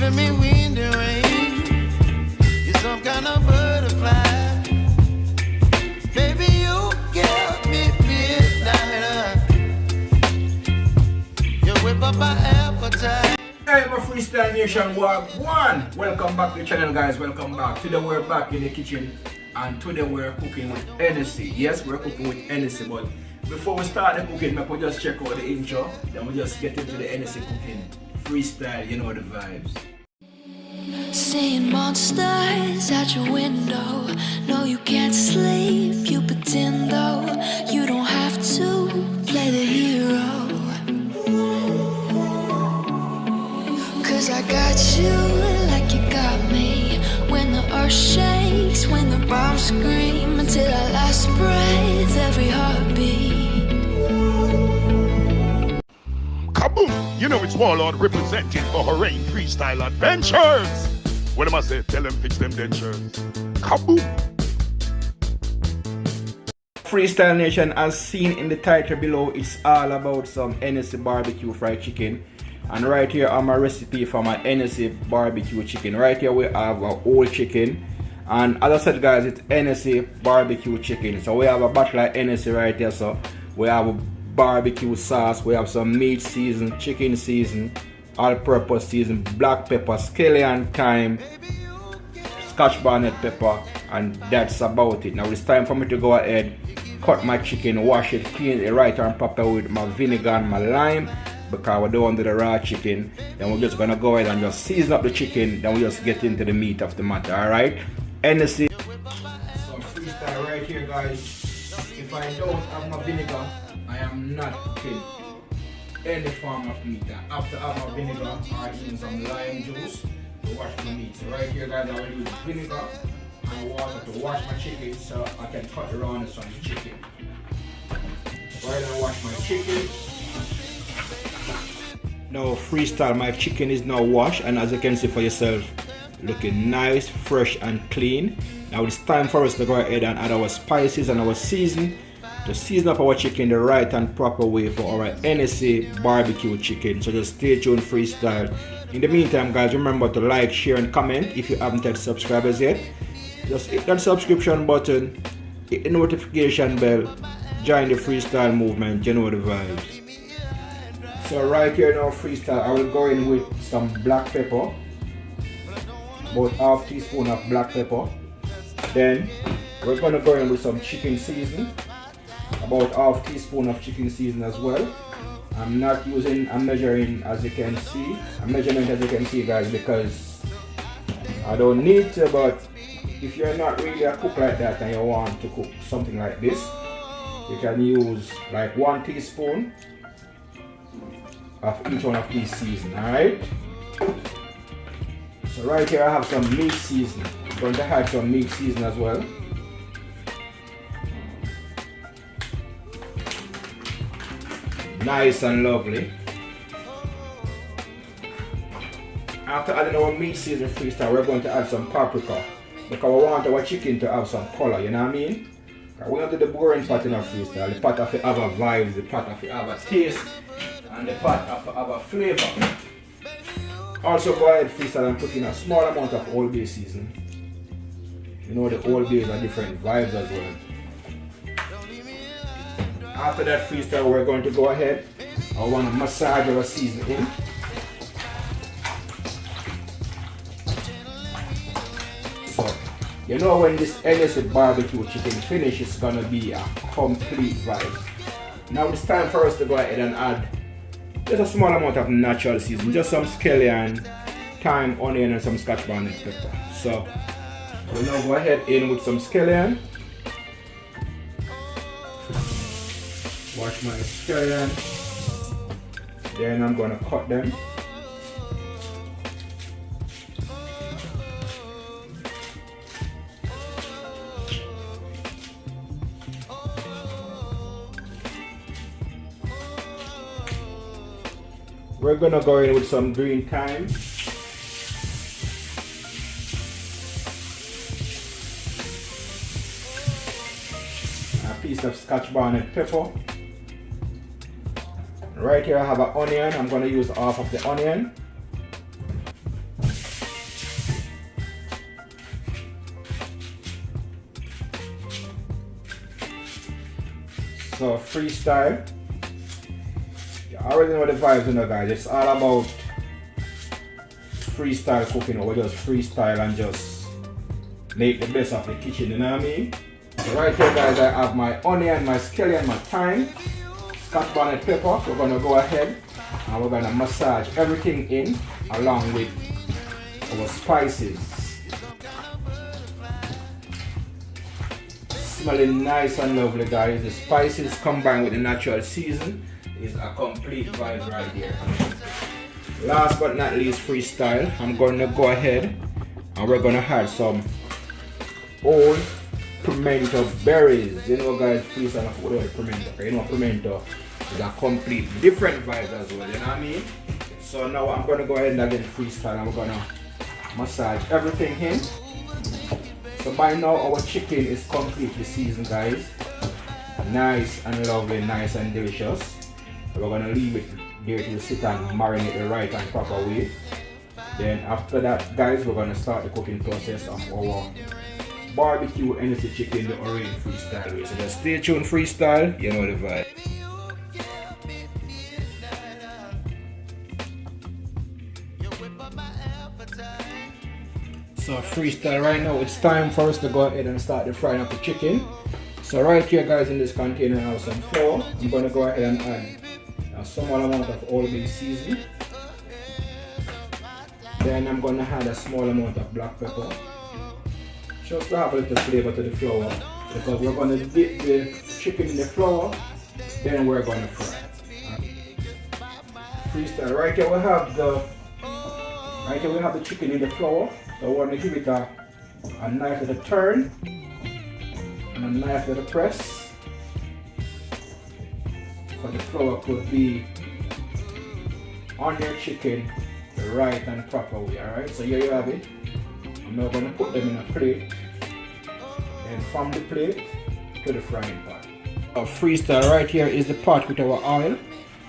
giving me wind and rain. You're some kind of butterfly. Baby, you give me midnight. You whip up my appetite. Hey, my Freestyle Nation, one. Welcome back to the channel, guys. Welcome back. Today we're back in the kitchen, and today we're cooking with Hennessey. Yes, we're cooking with Hennessey, but before we start the cooking, we just check out the intro. Then we just get into the Hennessey cooking. Freestyle, you know the vibes. Seeing monsters out your window. No, you can't sleep. You pretend though you don't have to play the hero. Cause I got you like you got me. When the earth shakes, when the bombs scream, until our last breath, every heartbeat. Kaboom! You know it's Warlord representing for Oraine Freestyle Adventures. What am I say? Tell them fix them dentures. Kaboom! Freestyle Nation, as seen in the title below, it's all about some Hennessey barbecue fried chicken. And right here are my recipe for my Hennessey barbecue chicken. Right here we have a whole chicken. And as I said, guys, it's Hennessey barbecue chicken. So we have a bottle of Hennessey right here. So we have a barbecue sauce. We have some meat season, chicken season, all-purpose season, black pepper, scallion, thyme, scotch bonnet pepper, and that's about it. Now it's time for me to go ahead, cut my chicken, wash it, clean it right and proper with my vinegar and my lime, because we don't want to do the raw chicken. Then we're just gonna go ahead and just season up the chicken. Then we just get into the meat of the matter. Alright, Hennessey. Some freestyle right here, guys. If I don't have my vinegar, I am not cooking any form of meat. I have to have my vinegar or even some lime juice to wash the meat. So right here, guys, I will use vinegar and water to wash my chicken so I can cut around some chicken. Go ahead and wash my chicken. Now freestyle, my chicken is now washed, and as you can see for yourself, looking nice, fresh and clean. Now it's time for us to go ahead and add our spices and our season to season up our chicken the right and proper way for our Hennessey barbecue chicken. So just stay tuned, freestyle. In the meantime, guys, remember to like, share and comment if you haven't yet subscribers yet. Just hit that subscription button, hit the notification bell, join the freestyle movement, you know the vibes. So right here now, freestyle, I will go in with some black pepper, about half teaspoon of black pepper. Then we're gonna go in with some chicken seasoning, about half teaspoon of chicken seasoning as well. I'm not using a measuring as you can see, a measurement as you can see, guys, because I don't need to. But if you're not really a cook like that and you want to cook something like this, you can use like 1 teaspoon of each one of these seasons. Alright, so right here I have some meat seasoning. I'm going to add some meat seasoning as well. Nice and lovely. After adding our meat seasoning, freestyle, we're going to add some paprika, because we want our chicken to have some color, you know what I mean? We don't do the boring part in our freestyle. The pot have to have a vibe, the pot have to have a taste, and the pot have to have a flavor. Also go ahead, freestyle, and put in a small amount of Old Bay season. You know the Old Bays are different vibes as well. After that, freestyle, we're going to go ahead. I want to massage our seasoning in. So, you know when this Hennessey barbecue chicken finish, it's gonna be a complete vibe. Now it's time for us to go ahead and add just a small amount of natural seasoning, just some scallion, thyme, onion, and some scotch bonnet pepper. So we'll now go ahead in with some scallion. Wash my scallion. Then I'm gonna cut them. We're gonna go in with some green thyme. A piece of scotch bonnet pepper. Right here I have an onion. I'm gonna use half of the onion. So freestyle. You already know the vibes, you know, guys. It's all about freestyle cooking. We just freestyle and just make the best of the kitchen, you know what I mean? So right here, guys, I have my onion, my scallion, my thyme, scotch bonnet pepper. We're gonna go ahead and we're gonna massage everything in along with our spices. Smelling nice and lovely, guys. The spices combined with the natural season is a complete vibe right here. Last but not least, freestyle. I'm gonna go ahead and we're gonna add some old pimento berries. You know, guys, freestyle with pimento. You know, pimento is a complete different vibe as well. You know what I mean? So now I'm gonna go ahead and again freestyle and we're gonna massage everything in. So by now our chicken is completely seasoned, guys. Nice and lovely, nice and delicious. So we're gonna leave it there to sit and marinate the right and proper way. Then after that, guys, we're gonna start the cooking process of our barbecue Hennessey chicken, the Oraine freestyle way. So just stay tuned, freestyle, you know the vibe. So freestyle right now, it's time for us to go ahead and start the frying of the chicken. So right here, guys, in this container I have some flour. I'm going to go ahead and add a small amount of all-bean seasoning. Then I'm going to add a small amount of black pepper, just to have a little flavor to the flour, because we're going to dip the chicken in the flour, then we're going to fry. Freestyle. Right here we have the chicken in the flour. So I want to give it a nice little turn and a nice little press, so the flour could be on your chicken the right and proper way. Alright, so here you have it. I'm now going to put them in a plate, and from the plate to the frying pan. Our freestyle right here is the pot with our oil,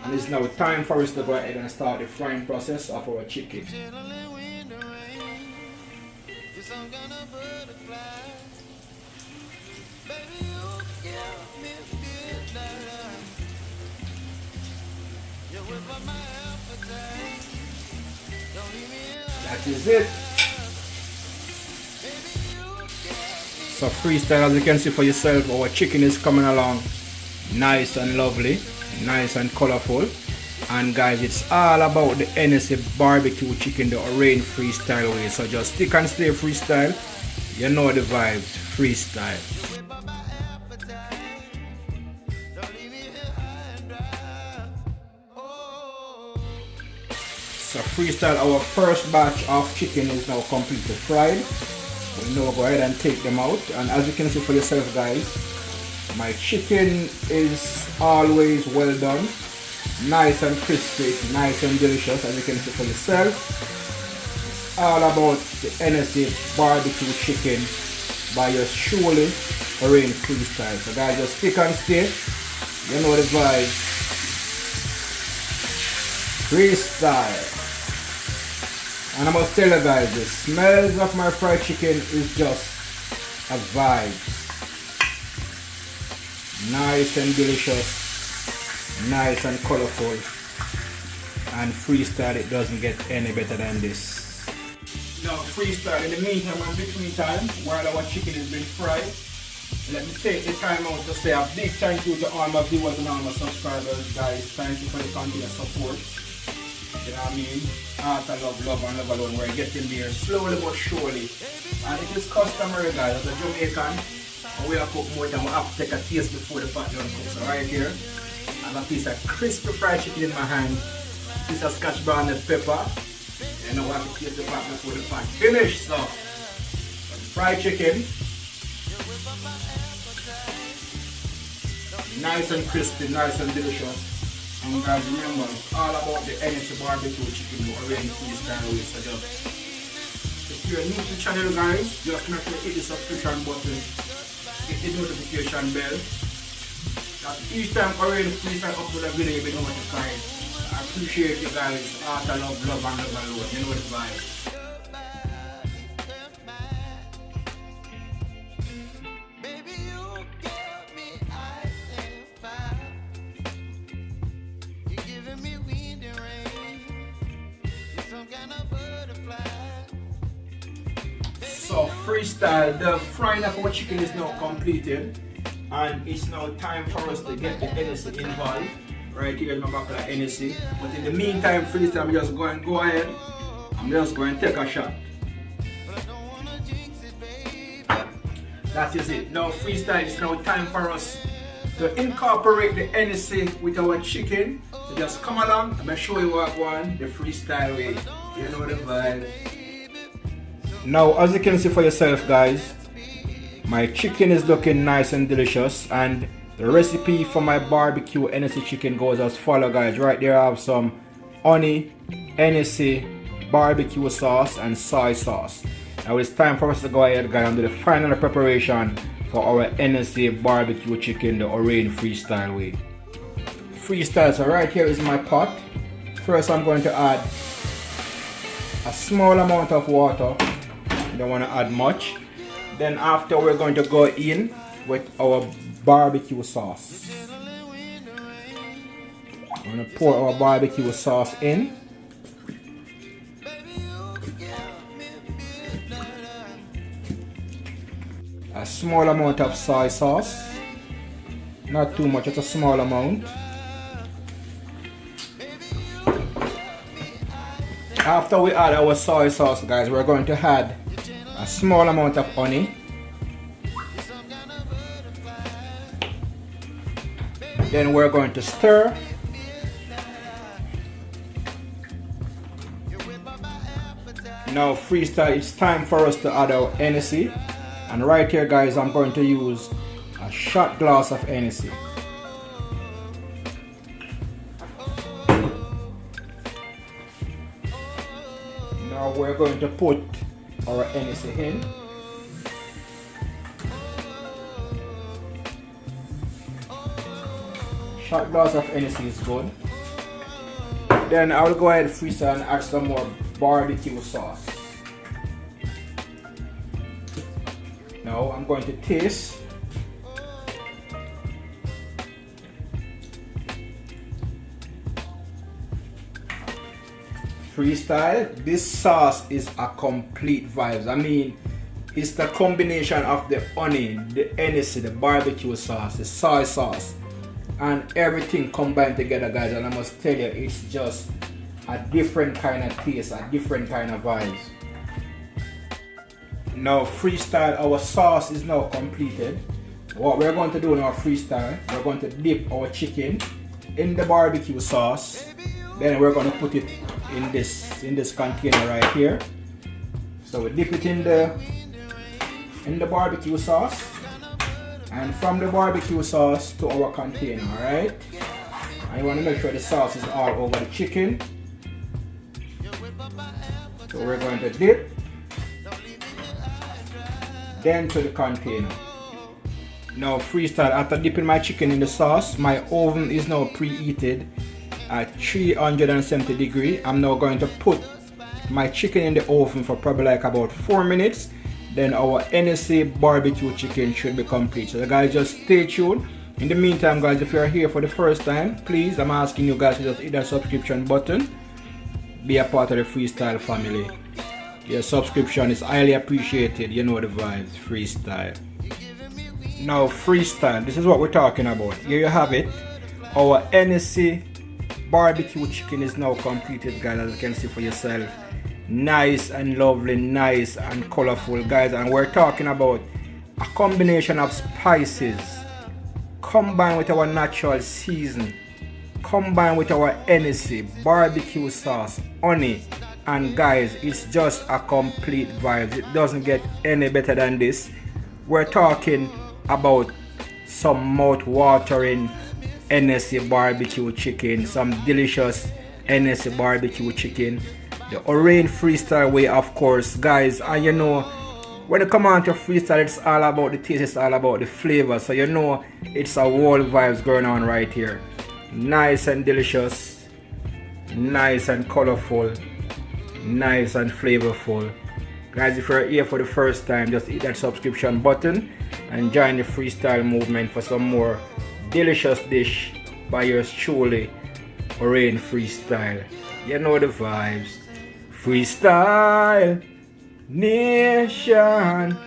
and it's now time for us to go ahead and start the frying process of our chicken. Some kind of butterfly. Baby, you give me midnight. You whip up my appetite. Don't leave me alone. That is it. So freestyle, as you can see for yourself, our chicken is coming along nice and lovely, nice and colorful. And guys, it's all about the Hennessey barbecue chicken, the Oraine freestyle way. So just stick and stay freestyle. You know the vibes, freestyle. So freestyle, our first batch of chicken is now completely fried. We now go ahead and take them out. And as you can see for yourself, guys, my chicken is always well done. Nice and crispy, nice and delicious, as you can see for yourself. It's all about the Hennessey barbecue chicken by yours truly, Oraine freestyle. So guys, just stick and stay. You know the vibe. Freestyle. And I must tell you guys, the smells of my fried chicken is just a vibe. Nice and delicious. Nice and colorful, and freestyle, it doesn't get any better than this. Now freestyle, in the meantime and between time, while our chicken is being fried, let me take the time out to say a big thank you to all my viewers and all my subscribers, guys. Thank you for the continuous support. You know what I mean? Heart and love and love alone. We're getting there slowly but surely. And it is customary, guys, as a Jamaican, we have cooked more than we have to take a taste before the pot done cooks. So right here, I have a piece of crispy fried chicken in my hand, piece of scotch bonnet pepper, and now I have to taste the pot before the pot finish. So, fried chicken, nice and crispy, nice and delicious. And guys, remember, it's all about the Hennessey barbecue chicken, the Oraine freestyle way. So just, if you're new to the channel, guys, just make sure you hit the subscription button, hit the notification bell. Each time Oraine freestyle upload a video, you'll be notified. I appreciate you guys. Heart and love and love alone. You know the vibe. Baby, you give me ice and fire. So freestyle, the frying of our chicken is now completed, and it's now time for us to get the Hennessey involved. Right here is my bottle of Hennessey. But in the meantime, freestyle, I'm just going to go ahead. I'm just going to take a shot. That is it. Now freestyle, it's now time for us to incorporate the Hennessey with our chicken. So just come along, I'm going to show you what I want the freestyle way. You know the vibe. Now, as you can see for yourself, guys, my chicken is looking nice and delicious, and the recipe for my barbecue Hennessey chicken goes as follows, guys. Right there I have some honey, Hennessey, barbecue sauce and soy sauce. Now it's time for us to go ahead, guys, and do the final preparation for our Hennessey barbecue chicken the Oraine freestyle way. Freestyle, so right here is my pot. First I'm going to add a small amount of water. Don't want to add much. Then after, we're going to go in with our barbecue sauce. We're going to pour our barbecue sauce in. A small amount of soy sauce. Not too much, just a small amount. After we add our soy sauce, guys, we're going to add a small amount of honey. Then we're going to stir. Now freestyle, it's time for us to add our Hennessey. And right here, guys, I'm going to use a shot glass of Hennessey. Now we're going to put our Hennessey in. Shot glass of Hennessey is good. Then I will go ahead and freestyle and add some more barbecue sauce. Now I'm going to taste. Freestyle, this sauce is a complete vibes. I mean, it's the combination of the honey, the Hennessey, the barbecue sauce, the soy sauce, and everything combined together, guys. And I must tell you, it's just a different kind of taste, a different kind of vibes. Now freestyle, our sauce is now completed. What we're going to do in our freestyle, we're going to dip our chicken in the barbecue sauce. Then we're going to put it in this container right here. So we dip it in the barbecue sauce, and from the barbecue sauce to our container. Alright, and you want to make sure the sauce is all over the chicken. So we're going to dip, then to the container. Now freestyle, after dipping my chicken in the sauce, my oven is now preheated at 370 degrees. I'm now going to put my chicken in the oven for probably like about 4 minutes. Then our Hennessey barbecue chicken should be complete. So guys, just stay tuned. In the meantime, guys, if you're here for the first time, please, I'm asking you guys to just hit that subscription button. Be a part of the freestyle family. Your subscription is highly appreciated. You know the vibes. Freestyle. Now freestyle, this is what we're talking about. Here you have it. Our Hennessey barbecue chicken is now completed, guys, as you can see for yourself. Nice and lovely, nice and colorful, guys. And we're talking about a combination of spices combined with our natural season, combined with our Hennessey barbecue sauce, honey, and guys, it's just a complete vibe. It doesn't get any better than this. We're talking about some mouth-watering Hennessey barbecue chicken, some delicious Hennessey barbecue chicken, the Oraine freestyle way, of course, guys. And you know, when it comes on to freestyle, it's all about the taste, it's all about the flavor. So you know, it's a whole vibes going on right here. Nice and delicious, nice and colorful, nice and flavorful. Guys, if you're here for the first time, just hit that subscription button and join the freestyle movement for some more delicious dish by yours truly, Oraine freestyle. You know the vibes. Freestyle. Nation.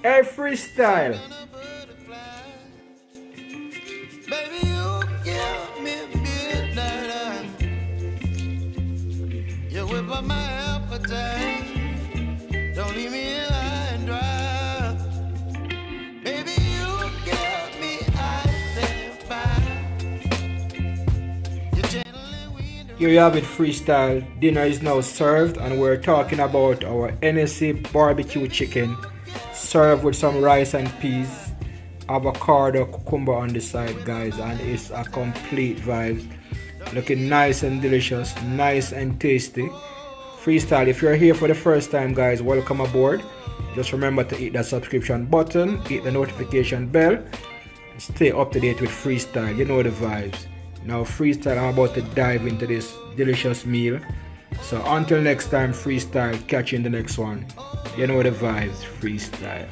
Hey, freestyle. Baby, you give me midnight. You whip up my appetite. Don't leave me high and dry. Baby, you give me ice and fire. You gently weed the Here you have it, freestyle. Dinner is now served, and we're talking about our Hennessey barbecue chicken served with some rice and peas, avocado, cucumber on the side, guys, and it's a complete vibe. Looking nice and delicious, nice and tasty. Freestyle, if you're here for the first time, guys, welcome aboard. Just remember to hit that subscription button, hit the notification bell, and stay up to date with freestyle. You know the vibes. Now freestyle, I'm about to dive into this delicious meal. So until next time, freestyle, catch you in the next one. You know the vibes, freestyle.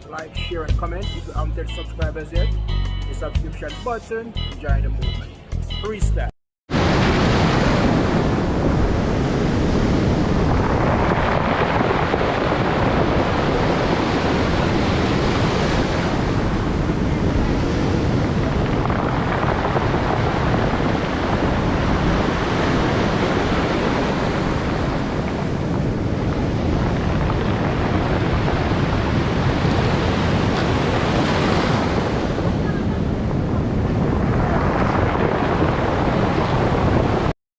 Like, share, and comment. If you haven't subscribed as yet, the subscription button, join the movement. Freestyle.